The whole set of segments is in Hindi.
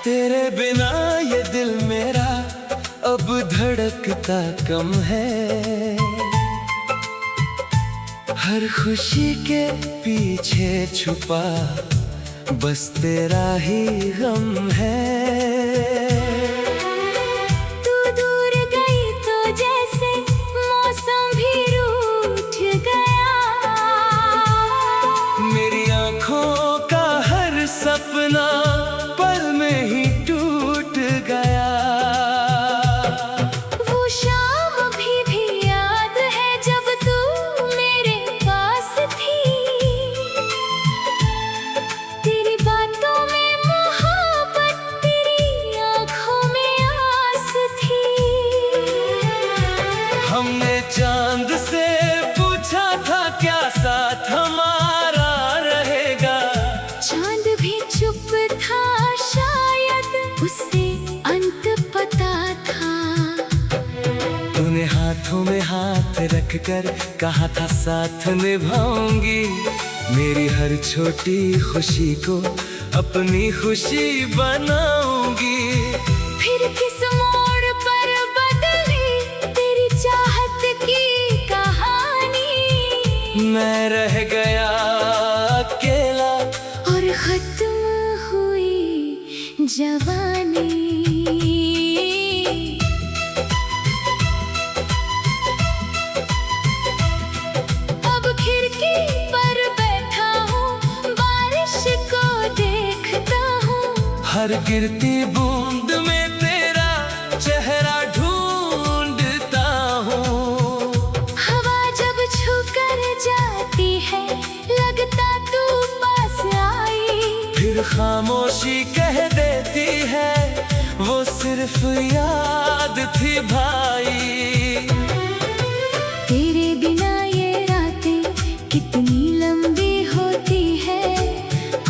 तेरे बिना ये दिल मेरा अब धड़कता कम है। हर खुशी के पीछे छुपा बस तेरा ही गम है। तू दूर गई तो जैसे मौसम भी रूठ गया। मेरी आँखों का हर सपना पल में ही टूट गया। वो शाम भी याद है जब तू मेरे पास थी। तेरी बातों में मोहब्बत, तेरी आँखों में आस थी। हमने चांद से पूछा था क्या साथ हमारा रहेगा। चांद भी चुप था, शायद उसे अंत पता था। तूने हाथों में हाथ रखकर कहा था साथ निभाऊंगी। मेरी हर छोटी खुशी को अपनी खुशी बनाऊंगी। फिर किस मोड़ पर बदली तेरी चाहत की कहानी। मैं रह गया अकेला और खत्म हुई जवानी। अब खिड़की पर बैठा हूँ, बारिश को देखता हूँ। हर गिरती बूंद में तेरा चेहरा ढूंढता हूँ। हवा जब छूकर जाती है, लगता तू पास आई। फिर खामोशी कह देती है वो सिर्फ याद थी भाई। तेरे बिना ये रातें कितनी लंबी होती है।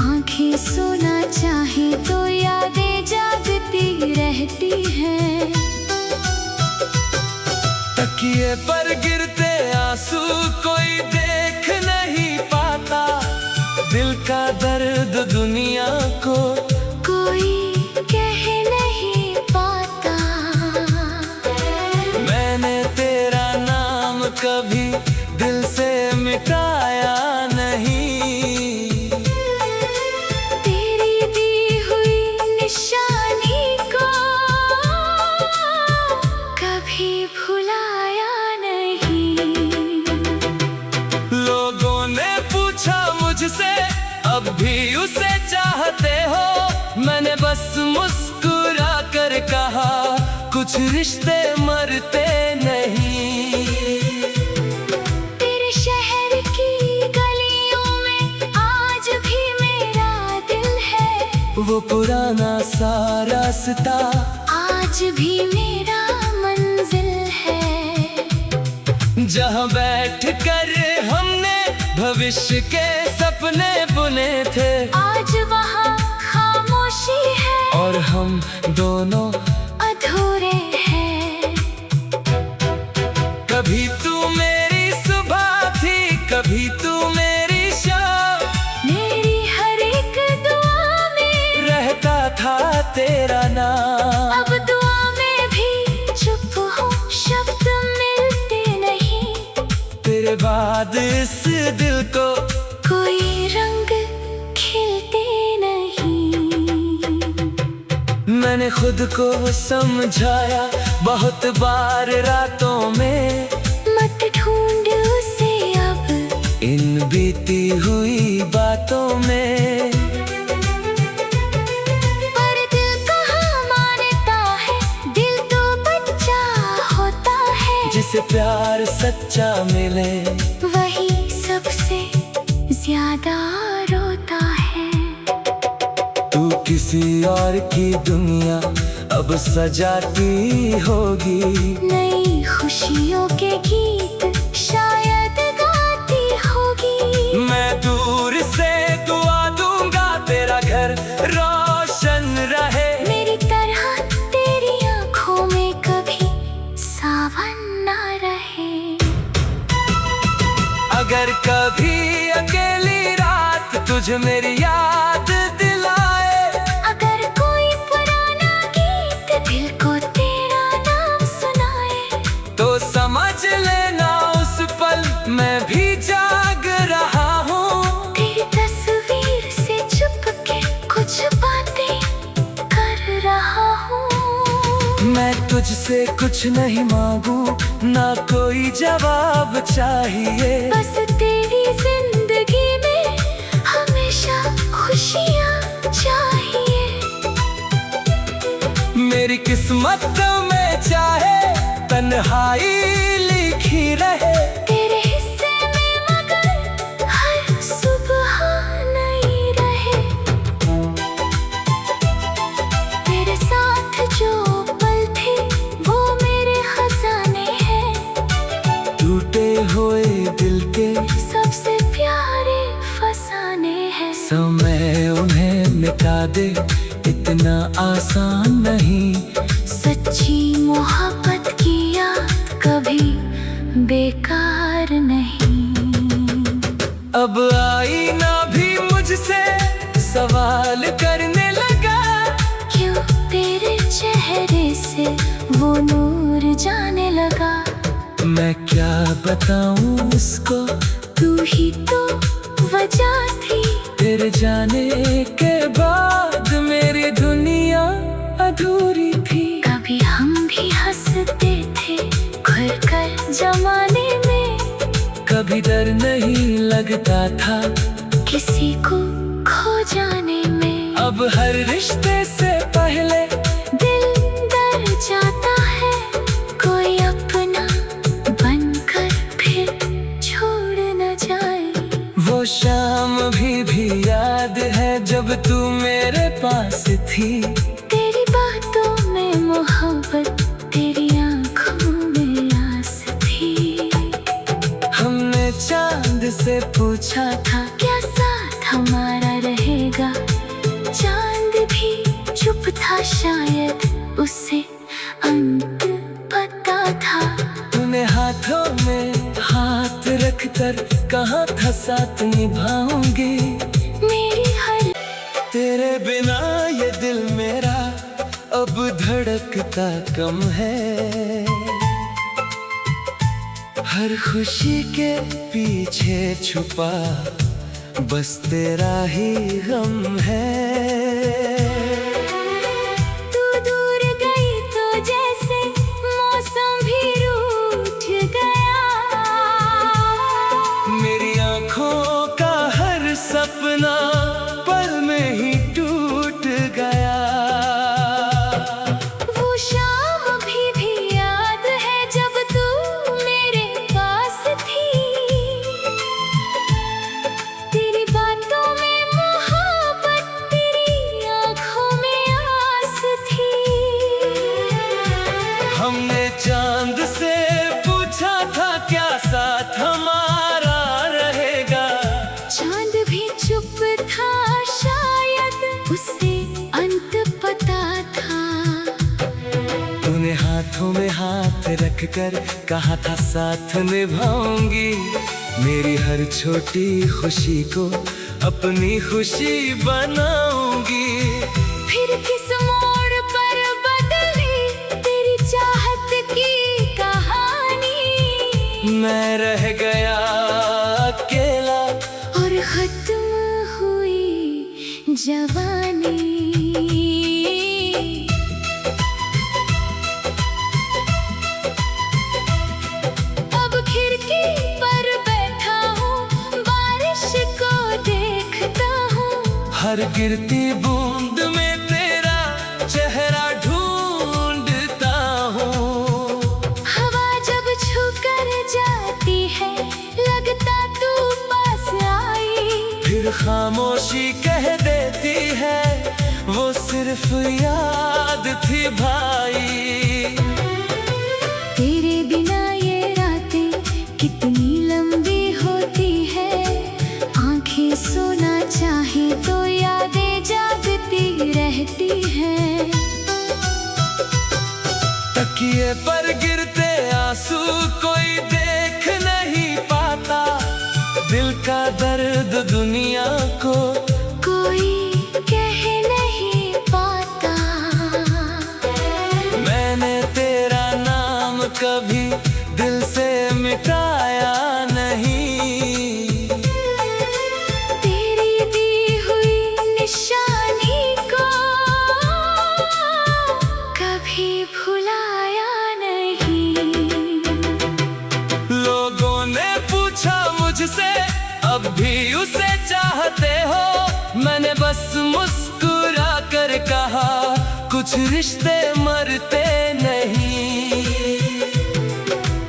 आंखें सोना चाहे तो यादें जागती रहती हैं। तकिए पर गिरते आंसू कोई देख नहीं पाता। दिल का दर्द दुनिया को कोई कह नहीं पाता। मैंने तेरा नाम कभी दिल से मिटाया नहीं। तेरी दी हुई निशानी को कभी भुलाया नहीं। लोगों ने पूछा मुझसे अब भी उसे चाहते हो। मैंने बस मुस्कुरा कर कहा कुछ रिश्ते मरते नहीं। तेरे शहर की गलियों में आज भी मेरा दिल है। वो पुराना सा रास्ता आज भी मेरा मंजिल है। जहाँ बैठ कर हमने भविष्य के सपने बुने थे। आज वहाँ खामोशी है और हम दोनों अधूरे हैं। कभी तू मेरी सुबह थी, कभी तू मेरी शाम। मेरी हर एक दुआ में रहता था तेरा नाम। अब दुआ में भी चुप हूँ, शब्द मिलते नहीं। तेरे बाद इस दिल को कोई रंग खिलते नहीं। मैंने खुद को समझाया बहुत बार रातों में। मत ढूंढ उसे अब इन बीती हुई बातों में। पर दिल कहाँ मानता है, दिल तो बच्चा होता है। जिसे प्यार सच्चा मिले वही सबसे ज्यादा रोता है। तू किसी और की दुनिया अब सजाती होगी। नई खुशियों के गीत शायद गाती होगी। मैं दूर से दुआ दूंगा तेरा घर रोशन रहे। मेरी तरह तेरी आंखों में कभी सावन ना रहे। अगर कभी अकेली रात तुझे मेरी याद दिलाए। अगर कोई पुराना मैं तुझसे कुछ नहीं मांगू, ना कोई जवाब चाहिए। बस तेरी जिंदगी में हमेशा खुशियाँ चाहिए। मेरी किस्मत में चाहे तन्हाई लिखी रहे, तेरे हिस्से में मगर हर सुबह नई रहे। तेरे साथ जो पल थे वो मेरे खजाने हैं। टूटे हुए दिल के सबसे प्यारे फसाने हैं। समय उन्हें मिटा दे, इतना आसान नहीं। सच्ची मोहब्बत की याद कभी बेकार नहीं। अब आईना भी मुझसे सवाल करने लगा, क्यों तेरे चेहरे से वो नूर जाने लगा। मैं क्या बताऊं उसको, तू ही तो वजह थी। तेरे जाने के बाद मेरी दुनिया अधूरी थी। कभी हम भी हंसते थे घुर कर जमाने में, कभी डर नहीं लगता था किसी को खो जाने में। अब हर रिश्ते से पहले दिल डर जाता है, कोई अपना बनकर फिर छोड़ न जाए। वो शाम भी याद है जब तू मेरे पास थी। तेरी बातों में मोहब्बत, तेरी आंखों में आस थी। हमने चांद से पूछा था क्या साथ हमारा रहेगा। चांद भी चुप था, शायद उसे अंत पता था। तूने हाथों में हाथ रखकर कहा था साथ निभाऊंगी। मेरी हर तेरे बिना ये दिल मेरा अब धड़कता कम है। हर खुशी के पीछे छुपा बस तेरा ही गम है। तू दूर गई तो जैसे मौसम भी रूठ गया। मेरी आँखों का हर सपना पल में ही टूट गया। वो शाम भी याद है जब तू मेरे पास थी। तेरी बातों में मोहब्बत, तेरी आंखों में आस थी। हमने चांद से पूछा था क्या साथ हमारा रहेगा। चांद भी चुप था, शायद उसे अंत पता था। तूने हाथों में हाथ रखकर कहा था साथ निभाऊंगी। मेरी हर छोटी खुशी को अपनी खुशी बनाऊंगी। फिर किस मोड़ पर बदली तेरी चाहत की कहानी। मैं रह गया अकेला और खत्म हुई जवानी। अब खिड़की पर बैठा हूँ, बारिश को देखता हूँ। हर गिरती बूंद में तेरा चेहरा ढूंढता हूँ। हवा जब छूकर जाती है लगता तू पास आई। फिर खामोशी कह देती है वो सिर्फ याद थी भाई। तेरे बिना ये रातें कितनी लंबी होती है। आंखें सोना चाहे तो यादें जागती रहती हैं। तकिए पर गिरते आंसू कोई देख नहीं पाता। दिल का दर्द दुनिया को कोई कह नहीं पाता। मैंने तेरा नाम कभी दिल से मिटाया नहीं। तेरी दी हुई निशानी को कभी भुला जाते हो। मैंने बस मुस्कुरा कर कहा, कुछ रिश्ते मरते नहीं।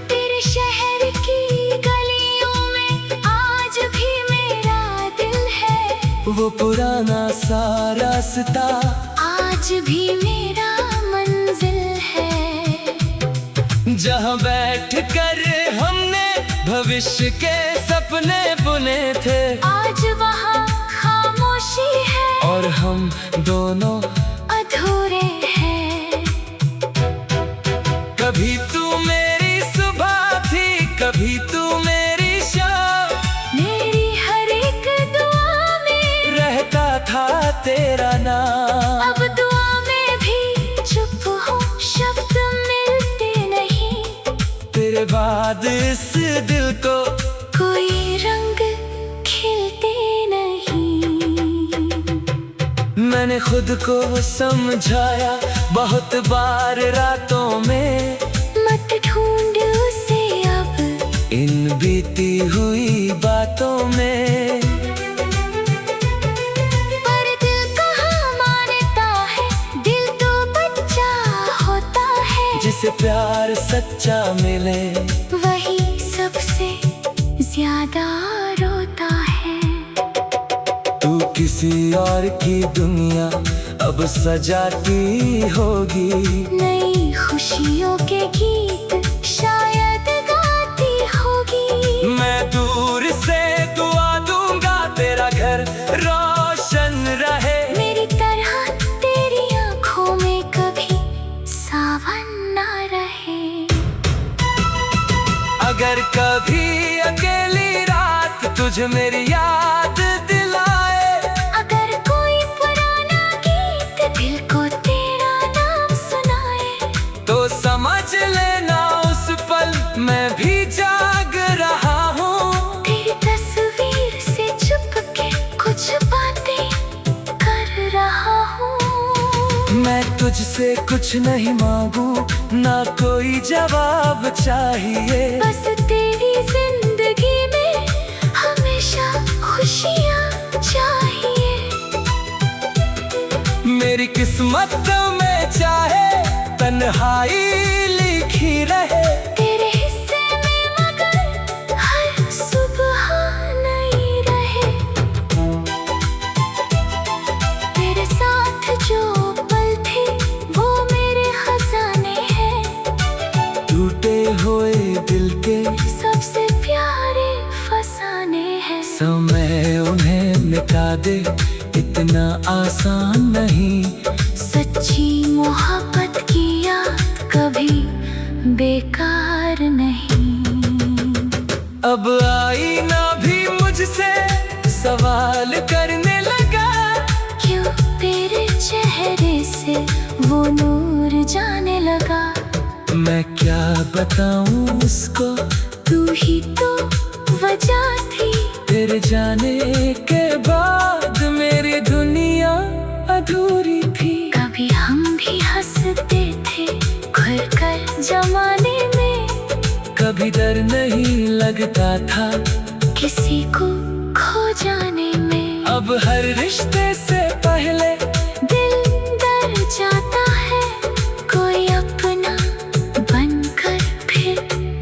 तेरे शहर की गलियों में आज भी मेरा दिल है। वो पुराना सा रास्ता आज भी मेरा मंजिल है। जहाँ बैठ कर हमने भविष्य के सपने बुने थे, आज वहाँ खामोशी है और हम दोनों अधूरे हैं। कभी तू मेरी सुबह थी, कभी तू मेरी शाम। मेरी हर एक दुआ में रहता था तेरा नाम। अब दुआ में भी चुप हूँ, शब्द मिलते नहीं। तेरे बाद इस दिल को कोई रंग खिलते नहीं। मैंने खुद को समझाया बहुत बार रातों में, मत ढूंढ उसे अब इन बीती हुई बातों में। पर दिल कहाँ मानता है, दिल तो बच्चा होता है। जिसे प्यार सच्चा मिले वही सबसे ज्यादा रोता है। तू किसी और की दुनिया अब सजाती होगी। नई खुशियों के गीत शायद गाती होगी। मैं दूर से दुआ दूंगा तेरा घर रोशन रहे। मेरी तरह तेरी आंखों में कभी सावन ना रहे। अगर कभी अकेली रात तुझे मेरी याद दिलाए, अगर कोई पुराना गीत दिल को तेरा नाम सुनाए, तो समझ लेना उस पल मैं भी जाग रहा हूँ। तेरी तस्वीर से चुपके कुछ बातें कर रहा हूँ। मैं तुझसे कुछ नहीं मांगू, ना कोई जवाब चाहिए। बस तेरी जिंदगी में हमेशा खुशियाँ चाहिए। मेरी किस्मत में चाहे तन्हाई लिखी रहे। तेरे हिस्से में मगर हर सुबह नहीं रहे। तेरे साथ जो पल थे वो मेरे खजाने हैं। टूटे हुए दिल के सबसे प्यारे फसाने हैं। समय उन्हें मिटा दे इतना आसान नहीं। सच्ची मोहब्बत की याद कभी बेकार नहीं। अब आईना भी मुझसे सवाल करने लगा, क्यों तेरे चेहरे से वो नूर जाने लगा। मैं क्या बताऊं उसको, तू ही तो वजह थी। तेरे जाने के बाद मेरी दुनिया अधूरी थी। कभी हम भी हंसते थे खुल कर जमाने में। कभी डर नहीं लगता था किसी को खो जाने में। अब हर रिश्ते से पहले दिल डर जाता है, कोई अपना बनकर फिर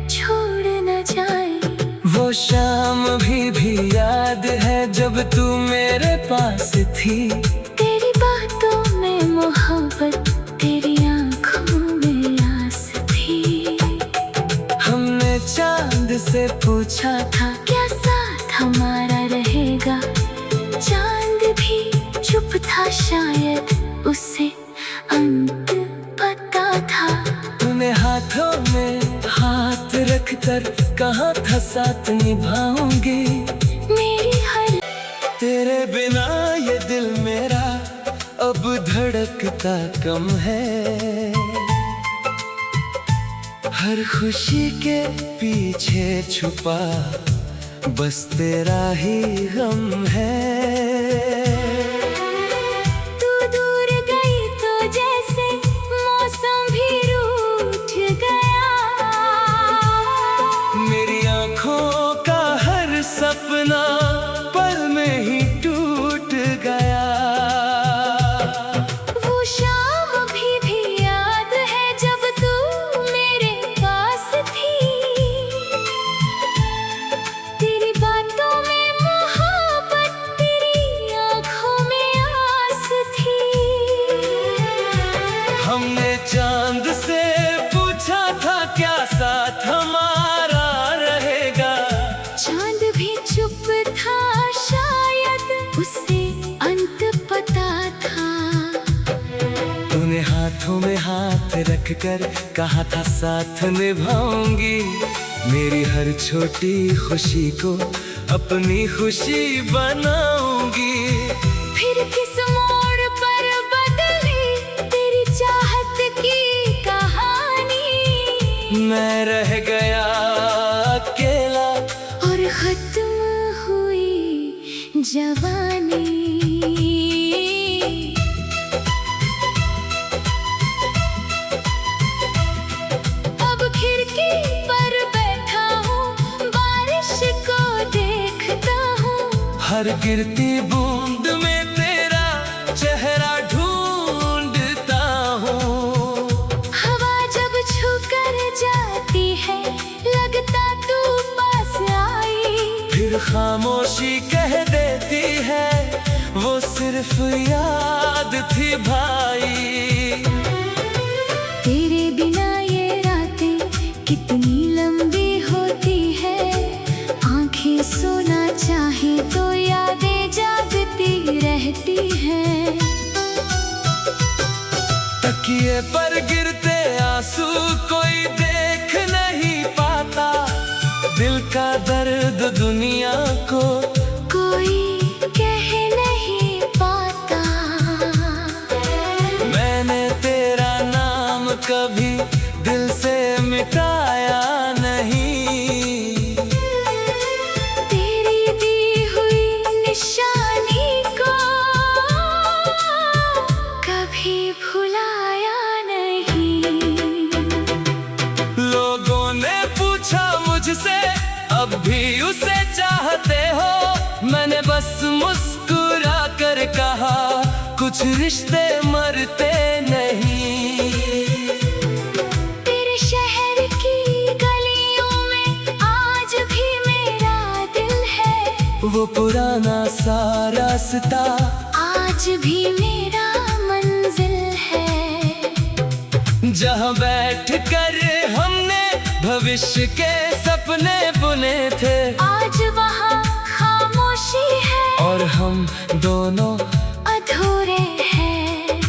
छोड़ न जाए। वो शाम भी याद है जब तू मेरे पास थी। तेरी बातों में मोहब्बत, तेरी आंखों में आस थी। हमने चांद से पूछा था क्या साथ हमारा रहेगा। चांद भी चुप था, शायद उसे अंत पता था। तूने हाथों में हाथ रखकर कहा था साथ निभाऊंगी। मेरी हर तेरे बिना ये दिल मेरा अब धड़कता कम है। हर खुशी के पीछे छुपा बस तेरा ही गम है। तू दूर गई तो जैसे मौसम भी रूठ गया। मेरी आँखों का हर सपना पल में ही टूट तूने हाथों में हाथ रख कर कहा था साथ निभाऊंगी। मेरी हर छोटी खुशी को अपनी खुशी बनाऊंगी। फिर किस मोड़ पर बदली तेरी चाहत की कहानी। मैं रह गया अकेला और खत्म हुई जवानी। अब खिड़की पर बैठा हूँ, बारिश को देखता हूँ। हर गिरती बूंद में तेरा चेहरा ढूंढता हूँ। हवा जब छूकर जाती है लगता तू पास आई। फिर खामोशी कह देती है वो सिर्फ याद थी भाई। तेरे बिना ये रातें कितनी लंबी होती है। आंखें सोना चाहे तो यादें जागती रहती हैं। तकिए पर गिरते आंसू कोई देख नहीं पाता। दिल का दर्द दुनिया को कोई कह नहीं पाता। मैंने तेरा नाम कभी दिल से मिटाया नहीं। तेरी दी हुई निशानी को कभी भुलाया नहीं। लोगों ने पूछा मुझसे अब भी उसे चाहते हो। मैंने बस मुस्कुरा कर कहा कुछ रिश्ते मरते नहीं। तेरे शहर की गलियों में आज भी मेरा दिल है। वो पुराना सा रास्ता आज भी मेरा मंजिल है। जहाँ बैठ कर हमने भविष्य के सपने बुने थे। आज वहाँ खामोशी है और हम दोनों अधूरे हैं।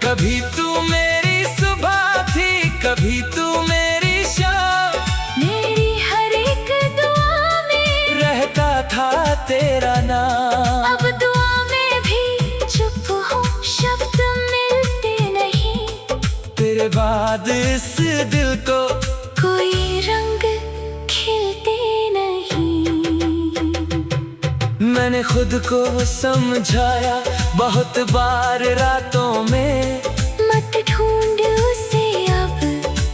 कभी तू मेरी सुबह थी कभी तू मेरी शाम। मेरी हर एक दुआ में रहता था तेरा नाम। अब दुआ में भी चुप हूँ, शब्द मिलते नहीं। तेरे बाद इस दिल को कोई रंग खिलते नहीं। मैंने खुद को समझाया बहुत बार रातों में। मत ढूंढ उसे अब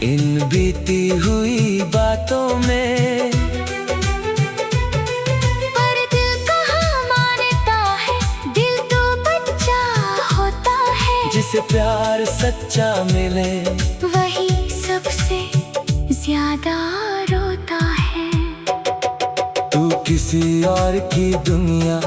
इन बीती हुई बातों में। पर दिल कहाँ मानता है, दिल तो बच्चा होता है। जिसे प्यार सच्चा मिले वही सबसे ज्यादा रोता है। तू किसी और की दुनिया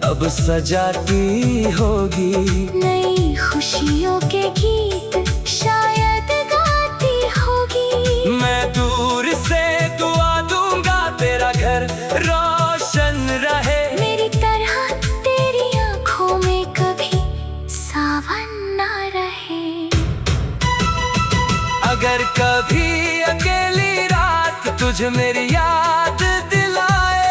अब सजाती होगी। नई खुशियों के गीत शायद गाती होगी। मैं दूर से दुआ दूंगा तेरा घर रोशन रहे। मेरी तरह तेरी आंखों में कभी सावन ना रहे। अगर कभी अकेली रात तुझे मेरी याद दिलाए।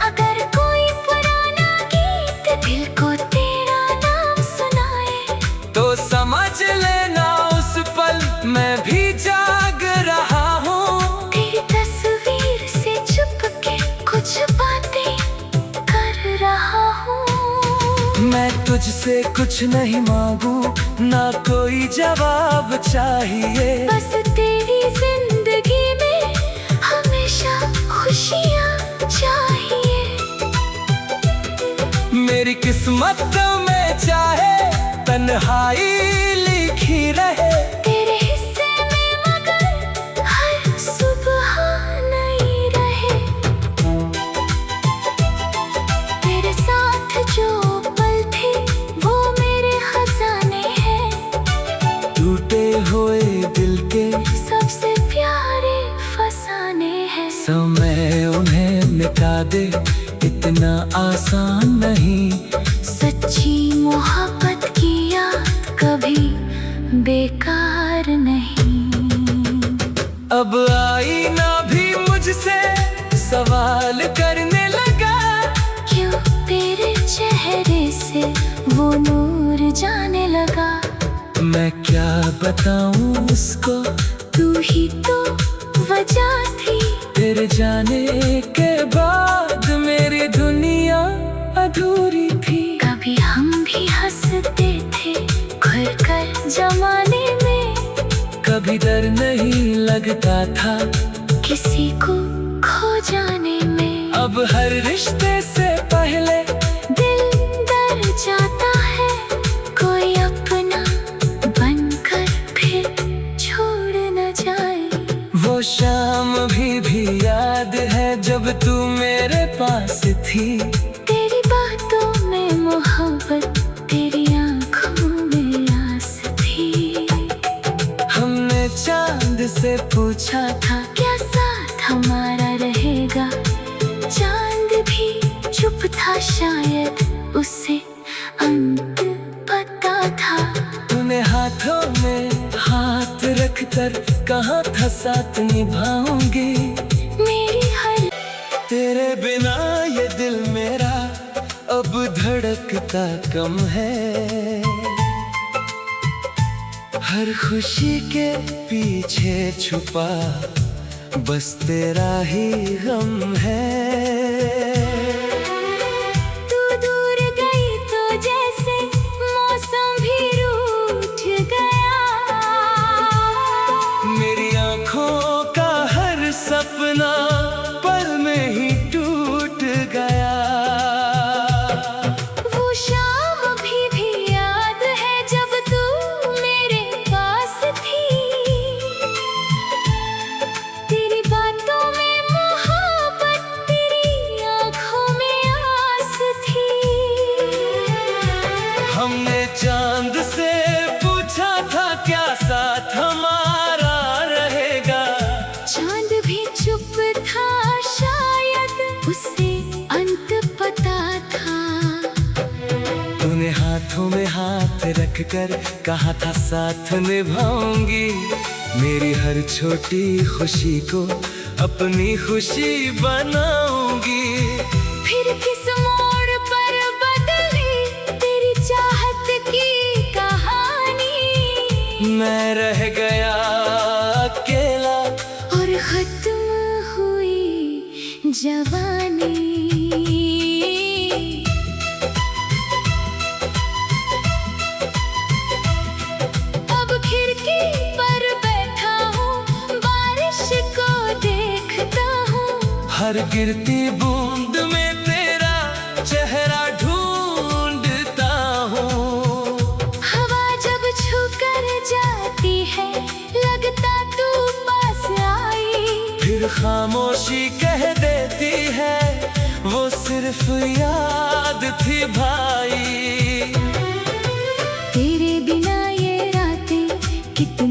अगर कोई पुराना गीत दिल को तेरा नाम सुनाए। तो समझ लेना उस पल मैं भी जाग रहा हूँ। तेरी तस्वीर से चुपके कुछ बातें कर रहा हूँ। मैं तुझसे कुछ नहीं मांगू ना कोई जवाब चाहिए। बस तेरी जिंदगी में हमेशा खुशियाँ चाहिए। मेरी किस्मत में चाहे तन्हाई लिखी रहे। तेरे हिस्से में मगर हर सुबह नहीं रहे। तेरे साथ जो पल थे वो मेरे खजाने हैं। टूटे हुए दिल के सबसे प्यारे फसाने हैं। समय उन्हें मिटा दे इतना आसान नहीं। सच्ची मोहब्बत की याद कभी कभी बेकार नहीं। अब आईना भी मुझसे सवाल करने लगा, क्यों तेरे चेहरे से वो नूर जाने लगा। मैं क्या बताऊं उसको, तू ही तो वजह थी। तेरे जाने के बाद मेरी दुनिया अधूरी थी। कभी हम भी हंसते थे खुल कर जमाने में, कभी डर नहीं लगता था किसी को खो जाने में। अब हर रिश्ते से पहले दिल डर जाता है, कोई अपना बनकर फिर छोड़ न जाए। वो शाम भी याद है जब तू मेरे पास थी। तेरी बातों में मोहब्बत, तेरी आंखों में आस थी। हमने चांद से पूछा था क्या साथ हमारा रहेगा। चांद भी चुप था, शायद उसे अंत पता था। तूने हाथों में हाथ रखकर कहा था साथ निभाऊंगी। मेरी हर तेरे बिना ये दिल मेरा अब धड़कता कम है। हर खुशी के पीछे छुपा बस तेरा ही गम है। तू दूर गई तो जैसे मौसम भी रूठ गया। मेरी आँखों का हर सपना पल में ही टूट गया। वो शाम भी याद है जब तू मेरे पास थी। तेरी बातों में मोहब्बत, तेरी आंखों में आस थी। हमने चांद से पूछा था क्या साथ हमारा रहेगा। चांद भी चुप था, शायद उसे अंत पता था। तूने हाथों में हाथ रखकर कहा था साथ निभाऊंगी। मेरी हर छोटी खुशी को अपनी खुशी बनाऊंगी। फिर किस मोड़ पर बदली तेरी चाहत की कहानी। मैं रह गया अकेला और खत्म हुई जवानी। अब खिड़की पर बैठा हूँ, बारिश को देखता हूँ। हर गिरती बूंद में तेरा चेहरा ढूंढता हूँ। हवा जब छूकर जाती है, लगता तू पास आई। फिर खामोशी कह देती है वो सिर्फ याद थी भाई। तेरे बिना ये रातें कितनी